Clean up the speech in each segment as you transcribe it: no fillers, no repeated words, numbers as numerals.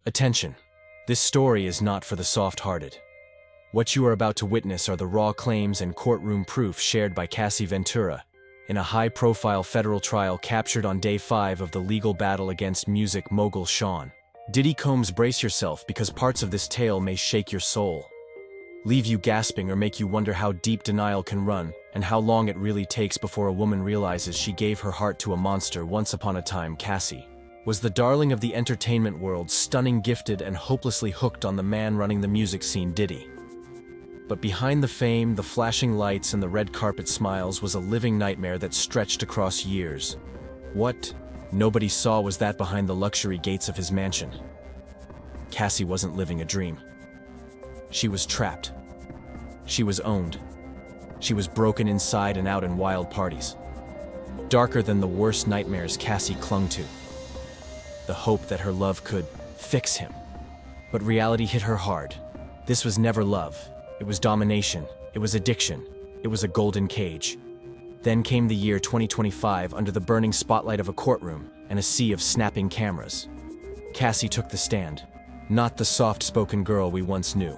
Attention! This story is not for the soft-hearted. What you are about to witness are the raw claims and courtroom proof shared by Cassie Ventura in a high-profile federal trial captured on day 5 of the legal battle against music mogul Sean. Diddy Combs, brace yourself because parts of this tale may shake your soul, leave you gasping, or make you wonder how deep denial can run and how long it really takes before a woman realizes she gave her heart to a monster. Once upon a time, Cassie was the darling of the entertainment world, stunning, gifted, and hopelessly hooked on the man running the music scene, Diddy. But behind the fame, the flashing lights, and the red carpet smiles was a living nightmare that stretched across years. What nobody saw was that behind the luxury gates of his mansion, Cassie wasn't living a dream. She was trapped. She was owned. She was broken inside and out in wild parties. Darker than the worst nightmares, Cassie clung to the hope that her love could fix him. But reality hit her hard. This was never love. It was domination. It was addiction. It was a golden cage. Then came the year 2025, under the burning spotlight of a courtroom and a sea of snapping cameras. Cassie took the stand. Not the soft-spoken girl we once knew,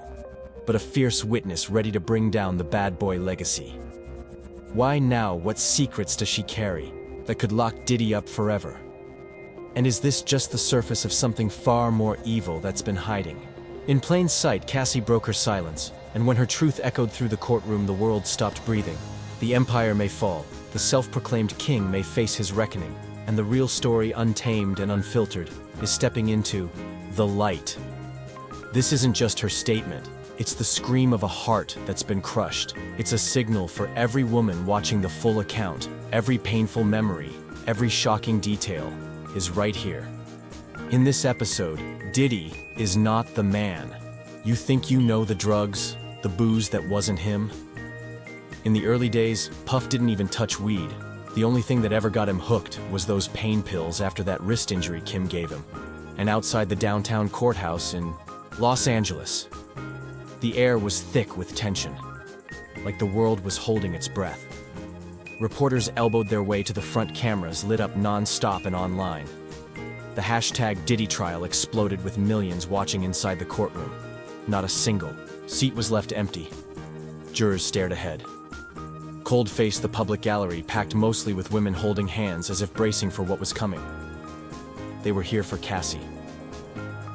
but a fierce witness ready to bring down the bad boy legacy. Why now? What secrets does she carry that could lock Diddy up forever? And is this just the surface of something far more evil that's been hiding? In plain sight, Cassie broke her silence, and when her truth echoed through the courtroom, the world stopped breathing. The empire may fall, the self-proclaimed king may face his reckoning, and the real story, untamed and unfiltered, is stepping into the light. This isn't just her statement. It's the scream of a heart that's been crushed. It's a signal for every woman watching. The full account, every painful memory, every shocking detail is right here. In this episode, Diddy is not the man. You think you know the drugs, the booze that wasn't him? In the early days, Puff didn't even touch weed. The only thing that ever got him hooked was those pain pills after that wrist injury Kim gave him. And outside the downtown courthouse in Los Angeles, the air was thick with tension, like the world was holding its breath. Reporters elbowed their way to the front, cameras lit up non-stop and online. The hashtag Diddy trial exploded with millions watching inside the courtroom. Not a single seat was left empty. Jurors stared ahead. Cold-faced, the public gallery packed mostly with women holding hands as if bracing for what was coming. They were here for Cassie,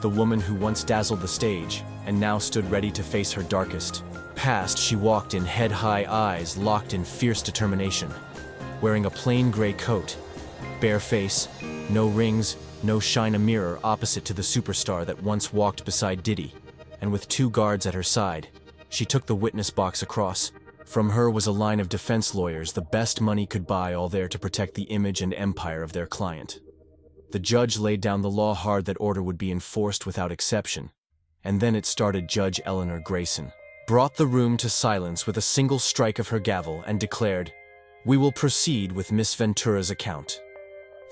the woman who once dazzled the stage and now stood ready to face her darkest past. She walked in, head-high, eyes locked in fierce determination, wearing a plain gray coat, bare face, no rings, no shine, a mirror opposite to the superstar that once walked beside Diddy, and with 2 guards at her side, she took the witness box across. From her was a line of defense lawyers, the best money could buy, all there to protect the image and empire of their client. The judge laid down the law hard that order would be enforced without exception. And then it started. Judge Eleanor Grayson brought the room to silence with a single strike of her gavel and declared, "We will proceed with Miss Ventura's account."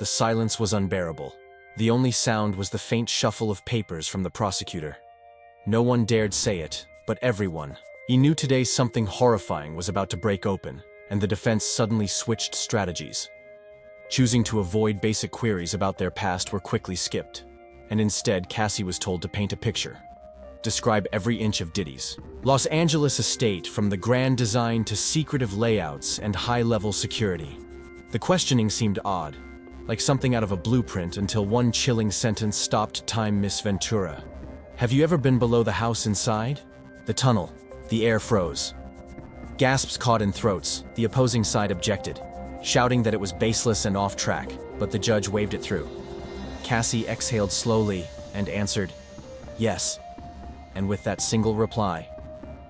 The silence was unbearable. The only sound was the faint shuffle of papers from the prosecutor. No one dared say it, but everyone. He knew today something horrifying was about to break open, and the defense suddenly switched strategies. Choosing to avoid basic queries about their past were quickly skipped, and instead Cassie was told to paint a picture. Describe every inch of Diddy's Los Angeles estate, from the grand design to secretive layouts and high-level security. The questioning seemed odd, like something out of a blueprint, until one chilling sentence stopped time. "Miss Ventura, have you ever been below the house inside?" The tunnel. The air froze. Gasps caught in throats. The opposing side objected, shouting that it was baseless and off track, but the judge waved it through. Cassie exhaled slowly and answered, "Yes." And with that single reply,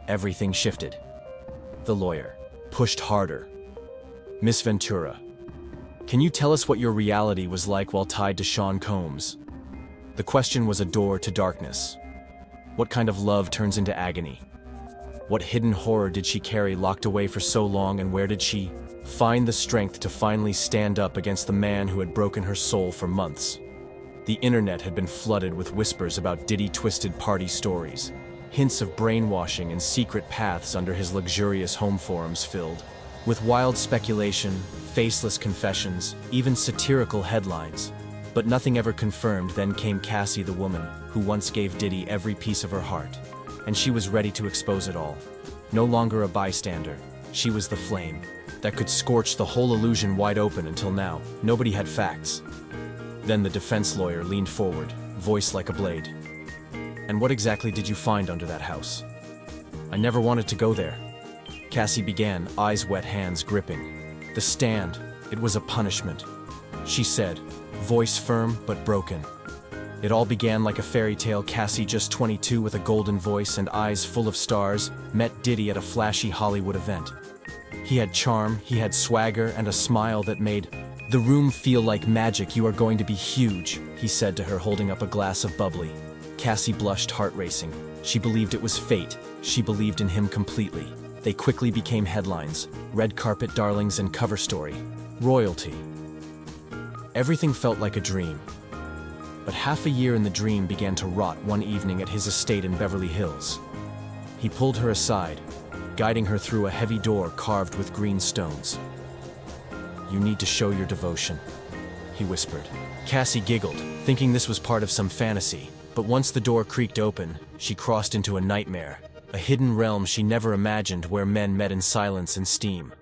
everything shifted. The lawyer pushed harder. "Miss Ventura, can you tell us what your reality was like while tied to Sean Combs?" The question was a door to darkness. What kind of love turns into agony? What hidden horror did she carry locked away for so long, and where did she find the strength to finally stand up against the man who had broken her soul for months? The internet had been flooded with whispers about Diddy, twisted party stories, hints of brainwashing and secret paths under his luxurious home, forums filled with wild speculation, faceless confessions, even satirical headlines. But nothing ever confirmed. Then came Cassie, the woman who once gave Diddy every piece of her heart. And she was ready to expose it all. No longer a bystander, she was the flame that could scorch the whole illusion wide open. Until now, nobody had facts. Then the defense lawyer leaned forward, voice like a blade. "And what exactly did you find under that house?" "I never wanted to go there," Cassie began, eyes wet, hands gripping. "The stand, it was a punishment," she said, voice firm but broken. It all began like a fairy tale. Cassie, just 22 with a golden voice and eyes full of stars, met Diddy at a flashy Hollywood event. He had charm, he had swagger, and a smile that made the room feel like magic. "You are going to be huge," he said to her, holding up a glass of bubbly. Cassie blushed, heart racing. She believed it was fate. She believed in him completely. They quickly became headlines, red carpet darlings and cover story. Royalty. Everything felt like a dream. But half a year in the dream began to rot one evening at his estate in Beverly Hills. He pulled her aside, guiding her through a heavy door carved with green stones. "You need to show your devotion," he whispered. Cassie giggled, thinking this was part of some fantasy. But once the door creaked open, she crossed into a nightmare, a hidden realm she never imagined, where men met in silence and steam,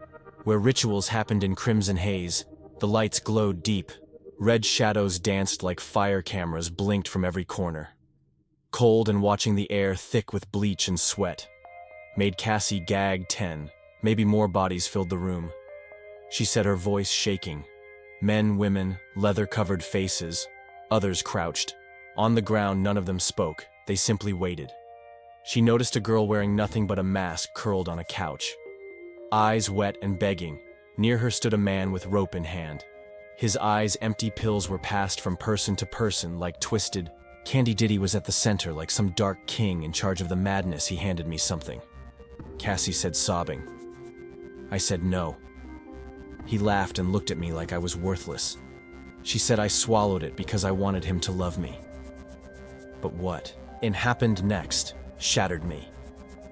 where rituals happened in crimson haze. The lights glowed deep. Red shadows danced like fire, cameras blinked from every corner. Cold and watching the air thick with bleach and sweat made Cassie gag. 10, maybe more bodies filled the room. She said, her voice shaking. Men, women, leather-covered faces. Others crouched. On the ground, none of them spoke. They simply waited. She noticed a girl wearing nothing but a mask curled on a couch. Eyes wet and begging. Near her stood a man with rope in hand. His eyes empty. Pills were passed from person to person like twisted candy. Diddy was at the center like some dark king in charge of the madness. He handed me something, Cassie said, sobbing. I said no. He laughed and looked at me like I was worthless. She said I swallowed it because I wanted him to love me. But what happened next shattered me.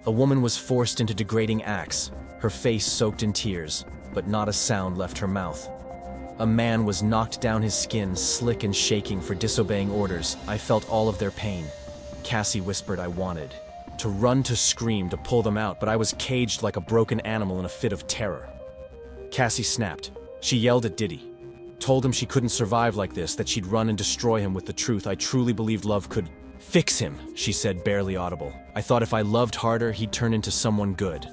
A woman was forced into degrading acts, her face soaked in tears, but not a sound left her mouth. A man was knocked down, his skin slick and shaking for disobeying orders. I felt all of their pain. Cassie whispered I wanted to run, to scream, to pull them out, but I was caged like a broken animal in a fit of terror. Cassie snapped. She yelled at Diddy, told him she couldn't survive like this, that she'd run and destroy him with the truth. I truly believed love could fix him, she said, barely audible. I thought if I loved harder, he'd turn into someone good.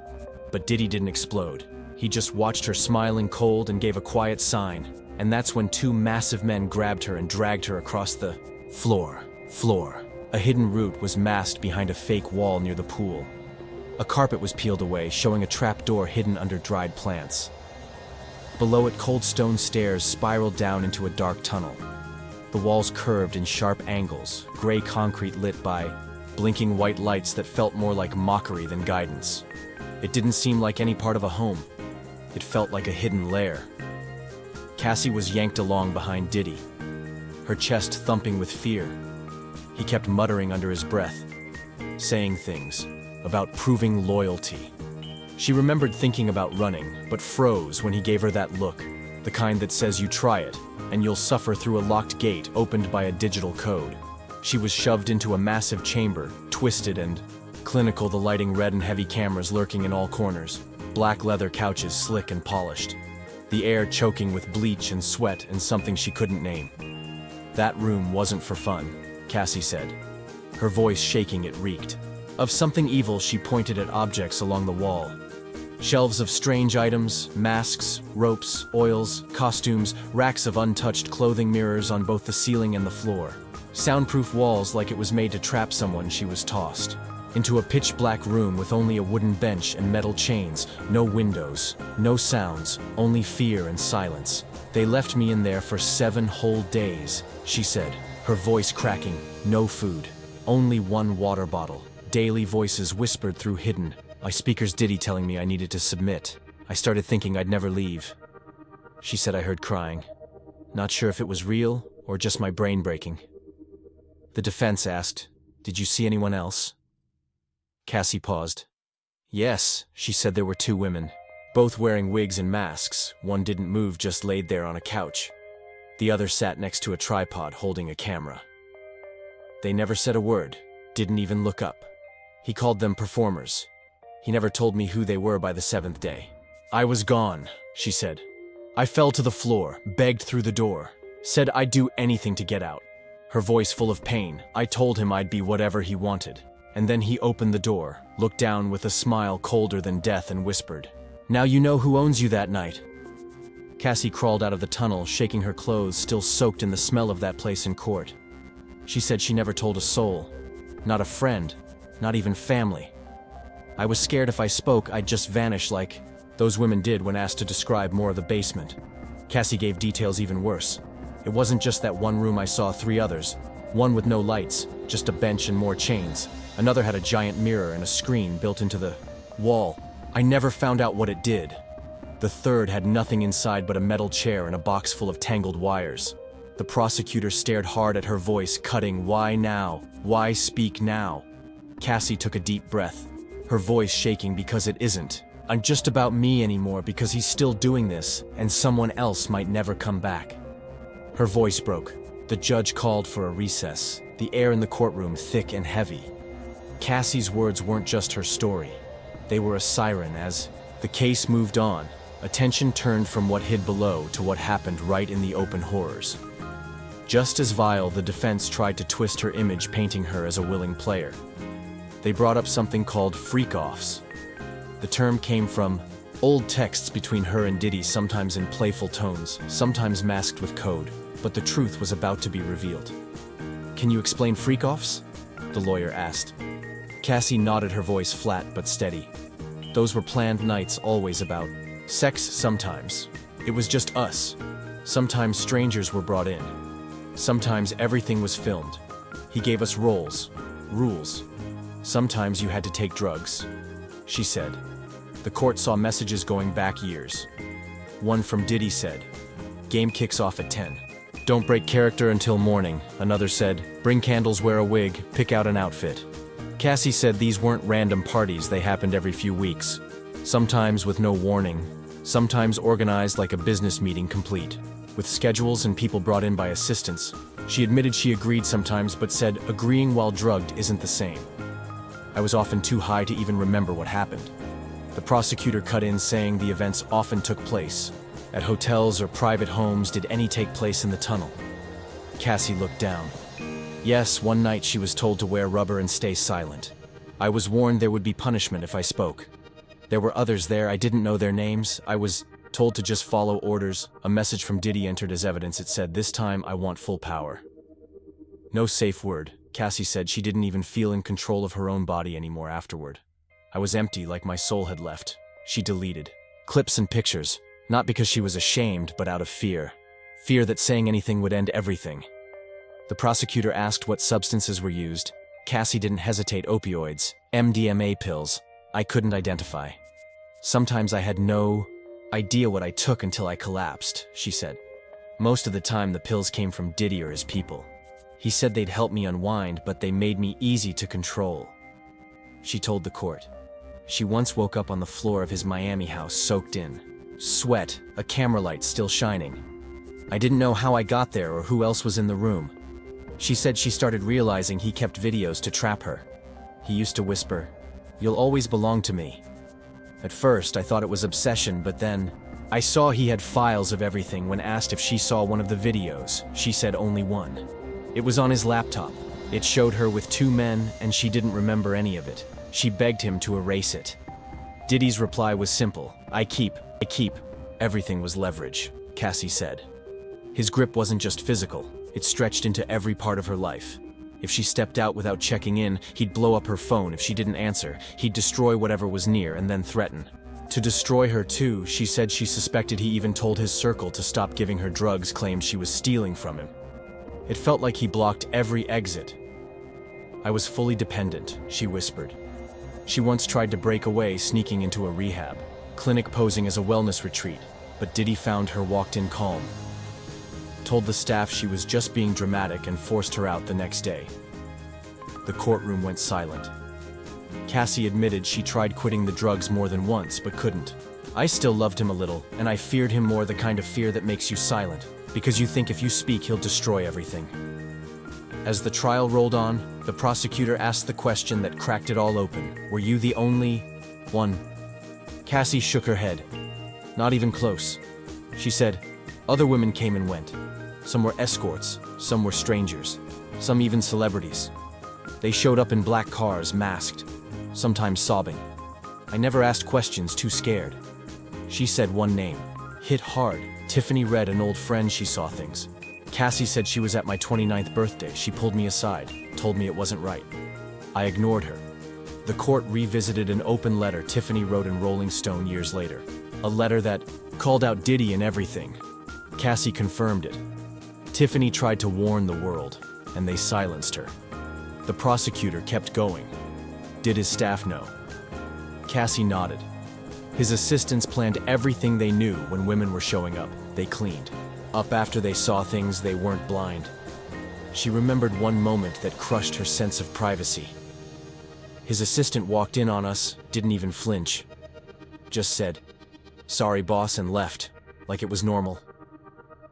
But Diddy didn't explode. He just watched her, smiling cold, and gave a quiet sign. And that's when two massive men grabbed her and dragged her across the floor. A hidden route was masked behind a fake wall near the pool. A carpet was peeled away, showing a trap door hidden under dried plants. Below it, cold stone stairs spiraled down into a dark tunnel. The walls curved in sharp angles, gray concrete lit by blinking white lights that felt more like mockery than guidance. It didn't seem like any part of a home. It felt like a hidden lair. Cassie was yanked along behind Diddy, her chest thumping with fear. He kept muttering under his breath, saying things about proving loyalty. She remembered thinking about running, but froze when he gave her that look, the kind that says you try it, and you'll suffer, through a locked gate opened by a digital code. She was shoved into a massive chamber, twisted and clinical, the lighting red and heavy, cameras lurking in all corners, black leather couches slick and polished, the air choking with bleach and sweat and something she couldn't name. That room wasn't for fun, Cassie said, her voice shaking. It reeked of something evil. She pointed at objects along the wall. Shelves of strange items, masks, ropes, oils, costumes, racks of untouched clothing, mirrors on both the ceiling and the floor. Soundproof walls like it was made to trap someone. She was tossed into a pitch-black room with only a wooden bench and metal chains, no windows, no sounds, only fear and silence. They left me in there for 7 whole days, she said, her voice cracking. No food, only one water bottle. Daily voices whispered through hidden speakers. Diddy telling me I needed to submit. I started thinking I'd never leave. She said I heard crying. Not sure if it was real or just my brain breaking. The defense asked, did you see anyone else? Cassie paused. Yes, she said, there were 2 women, both wearing wigs and masks. One didn't move, just laid there on a couch. The other sat next to a tripod holding a camera. They never said a word, didn't even look up. He called them performers. He never told me who they were by the 7th day. I was gone, she said. I fell to the floor, begged through the door, said I'd do anything to get out. Her voice full of pain. I told him I'd be whatever he wanted. And then he opened the door, looked down with a smile colder than death and whispered, "Now you know who owns you that night." Cassie crawled out of the tunnel, shaking her clothes still soaked in the smell of that place in court. She said she never told a soul, not a friend, not even family. I was scared if I spoke, I'd just vanish like those women did when asked to describe more of the basement. Cassie gave details even worse. It wasn't just that one room, I saw 3 others. One with no lights, just a bench and more chains. Another had a giant mirror and a screen built into the wall. I never found out what it did. The third had nothing inside but a metal chair and a box full of tangled wires. The prosecutor stared hard at her voice, cutting. Why now? Why speak now? Cassie took a deep breath, her voice shaking. Because it isn't. I'm just about me anymore, because he's still doing this, and someone else might never come back. Her voice broke. The judge called for a recess, the air in the courtroom thick and heavy. Cassie's words weren't just her story. They were a siren as the case moved on. Attention turned from what hid below to what happened right in the open horrors. Just as vile, the defense tried to twist her image, painting her as a willing player. They brought up something called freak-offs. The term came from old texts between her and Diddy, sometimes in playful tones, sometimes masked with code, but the truth was about to be revealed. "Can you explain freak-offs?" the lawyer asked. Cassie nodded, her voice flat but steady. "Those were planned nights, always about sex sometimes. It was just us. Sometimes strangers were brought in. Sometimes everything was filmed. He gave us roles, rules. Sometimes you had to take drugs," she said. The court saw messages going back years. One from Diddy said, "Game kicks off at 10. Don't break character until morning." Another said, "Bring candles, wear a wig, pick out an outfit." Cassie said these weren't random parties, they happened every few weeks. Sometimes with no warning, sometimes organized like a business meeting, complete with schedules and people brought in by assistants. She admitted she agreed sometimes, but said agreeing while drugged isn't the same. "I was often too high to even remember what happened." The prosecutor cut in, saying the events often took place at hotels or private homes. Did any take place in the tunnel? Cassie looked down. Yes, one night she was told to wear rubber and stay silent. I was warned there would be punishment if I spoke. There were others there, I didn't know their names. I was told to just follow orders. A message from Diddy entered as evidence. It said, "This time I want full power." No safe word. Cassie said she didn't even feel in control of her own body anymore afterward. "I was empty, like my soul had left." She deleted clips and pictures, not because she was ashamed, but out of fear. Fear that saying anything would end everything. The prosecutor asked what substances were used. Cassie didn't hesitate. Opioids, MDMA pills. I couldn't identify. "Sometimes I had no idea what I took until I collapsed," she said. "Most of the time the pills came from Diddy or his people. He said they'd help me unwind, but they made me easy to control." She told the court. She once woke up on the floor of his Miami house, soaked in sweat, a camera light still shining. "I didn't know how I got there or who else was in the room." She said she started realizing he kept videos to trap her. He used to whisper, "You'll always belong to me." At first, I thought it was obsession, but then I saw he had files of everything. When asked if she saw one of the videos, she said only one. It was on his laptop. It showed her with 2 men, and she didn't remember any of it. She begged him to erase it. Diddy's reply was simple. I keep. Everything was leverage, Cassie said. His grip wasn't just physical. It stretched into every part of her life. If she stepped out without checking in, he'd blow up her phone. If she didn't answer, he'd destroy whatever was near and then threaten to destroy her too. She said she suspected he even told his circle to stop giving her drugs, claimed she was stealing from him. It felt like he blocked every exit. "I was fully dependent," she whispered. She once tried to break away, sneaking into a rehab clinic posing as a wellness retreat, but Diddy found her, walked in calm, told the staff she was just being dramatic, and forced her out the next day. The courtroom went silent. Cassie admitted she tried quitting the drugs more than once, but couldn't. "I still loved him a little, and I feared him more, the kind of fear that makes you silent, because you think if you speak, he'll destroy everything. As the trial rolled on, the prosecutor asked the question that cracked it all open. Were you the only one? Cassie shook her head. Not even close. She said, other women came and went. Some were escorts, some were strangers, some even celebrities. They showed up in black cars, masked, sometimes sobbing. I never asked questions, too scared. She said one name. Hit hard. Tiffany read an old friend she saw things. Cassie said she was at my 29th birthday. She pulled me aside, told me it wasn't right. I ignored her. The court revisited an open letter Tiffany wrote in Rolling Stone years later. A letter that called out Diddy and everything. Cassie confirmed it. Tiffany tried to warn the world, and they silenced her. The prosecutor kept going. Did his staff know? Cassie nodded. His assistants planned everything they knew when women were showing up. They cleaned up after they saw things. They weren't blind. She remembered one moment that crushed her sense of privacy. His assistant walked in on us, didn't even flinch. Just said, "Sorry, boss," and left, like it was normal.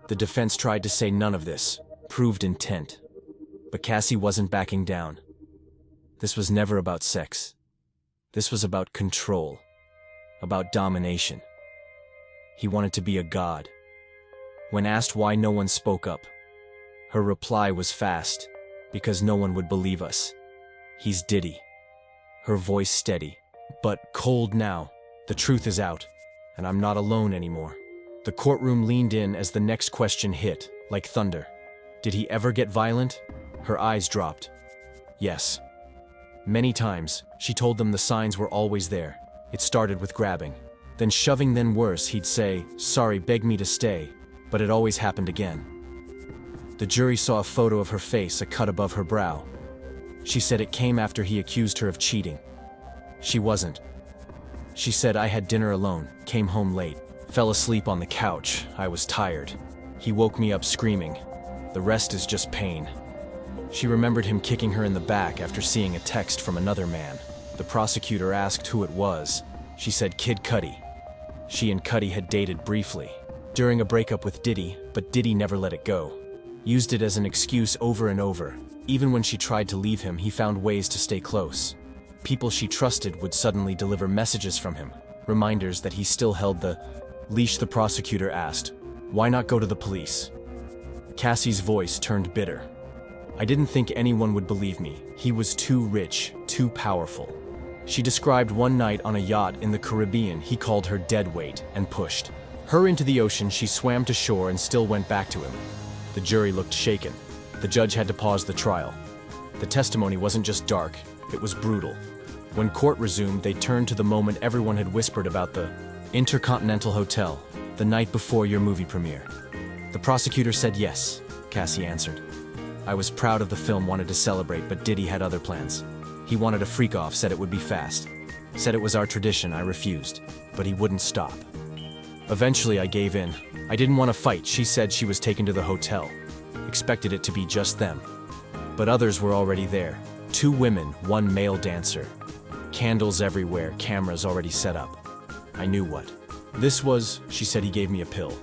The defense tried to say none of this, proved intent. But Cassie wasn't backing down. This was never about sex. This was about control, about domination. He wanted to be a god. When asked why no one spoke up, her reply was fast, because no one would believe us. He's Diddy. Her voice steady, but cold now. The truth is out, and I'm not alone anymore. The courtroom leaned in as the next question hit, like thunder. Did he ever get violent? Her eyes dropped. Yes. Many times, she told them the signs were always there. It started with grabbing, then shoving, then worse. He'd say, "Sorry, beg me to stay," but it always happened again. The jury saw a photo of her face, a cut above her brow. She said it came after he accused her of cheating. She wasn't. She said, "I had dinner alone, came home late, fell asleep on the couch. I was tired. He woke me up screaming. The rest is just pain." She remembered him kicking her in the back after seeing a text from another man. The prosecutor asked who it was. She said Kid Cudi. She and Cudi had dated briefly, during a breakup with Diddy, but Diddy never let it go. Used it as an excuse over and over. Even when she tried to leave him, he found ways to stay close. People she trusted would suddenly deliver messages from him, reminders that he still held the leash. The prosecutor asked, "Why not go to the police?" Cassie's voice turned bitter. "I didn't think anyone would believe me. He was too rich, too powerful." She described one night on a yacht in the Caribbean. He called her deadweight and pushed her into the ocean. She swam to shore and still went back to him. The jury looked shaken. The judge had to pause the trial. The testimony wasn't just dark, it was brutal. When court resumed, they turned to the moment everyone had whispered about: the Intercontinental Hotel, the night before your movie premiere. The prosecutor said yes, Cassie answered. "I was proud of the film, wanted to celebrate, but Diddy had other plans. He wanted a freak off, said it would be fast. Said it was our tradition. I refused, but he wouldn't stop. Eventually I gave in. I didn't want to fight." She said she was taken to the hotel. Expected it to be just them. But others were already there. 2 women, 1 male dancer. Candles everywhere, cameras already set up. I knew what this was. She said he gave me a pill.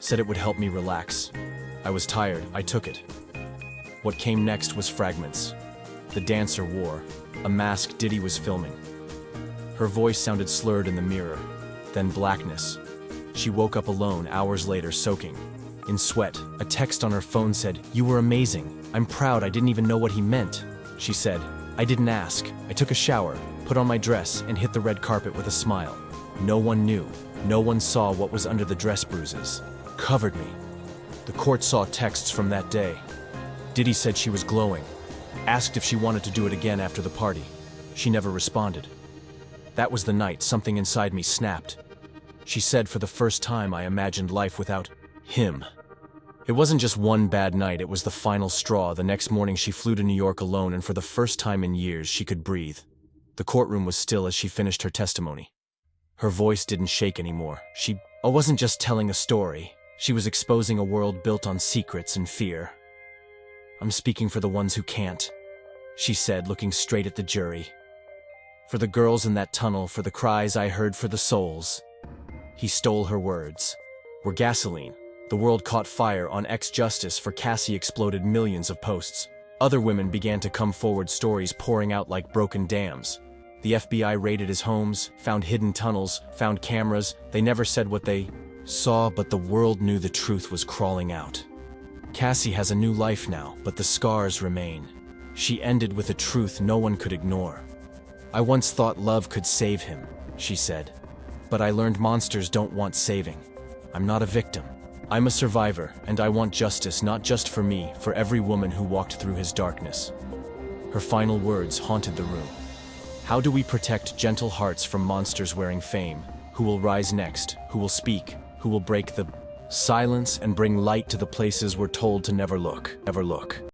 Said it would help me relax. I was tired, I took it. What came next was fragments. The dancer wore a mask Diddy was filming. Her voice sounded slurred in the mirror. Then blackness. She woke up alone hours later, soaking in sweat. A text on her phone said, "You were amazing. I'm proud. I didn't even know what he meant." She said, "I didn't ask. I took a shower, put on my dress, and hit the red carpet with a smile. No one knew. No one saw what was under the dress bruises. Covered me." The court saw texts from that day. Diddy said she was glowing. Asked if she wanted to do it again after the party. She never responded. That was the night something inside me snapped. She said, "For the first time I imagined life without him." It wasn't just one bad night, it was the final straw. The next morning she flew to New York alone, and for the first time in years she could breathe. The courtroom was still as she finished her testimony. Her voice didn't shake anymore. She wasn't just telling a story. She was exposing a world built on secrets and fear. "I'm speaking for the ones who can't," she said, looking straight at the jury. "For the girls in that tunnel, for the cries I heard, for the souls." He stole her words. "Were gasoline. The world caught fire on ex-justice for Cassie exploded millions of posts. Other women began to come forward, stories pouring out like broken dams. The FBI raided his homes, found hidden tunnels, found cameras. They never said what they saw, but the world knew the truth was crawling out. Cassie has a new life now, but the scars remain. She ended with a truth no one could ignore. "I once thought love could save him," she said. "But I learned monsters don't want saving. I'm not a victim. I'm a survivor, and I want justice not just for me, for every woman who walked through his darkness." Her final words haunted the room. How do we protect gentle hearts from monsters wearing fame? Who will rise next? Who will speak? Who will break the silence and bring light to the places we're told to never look?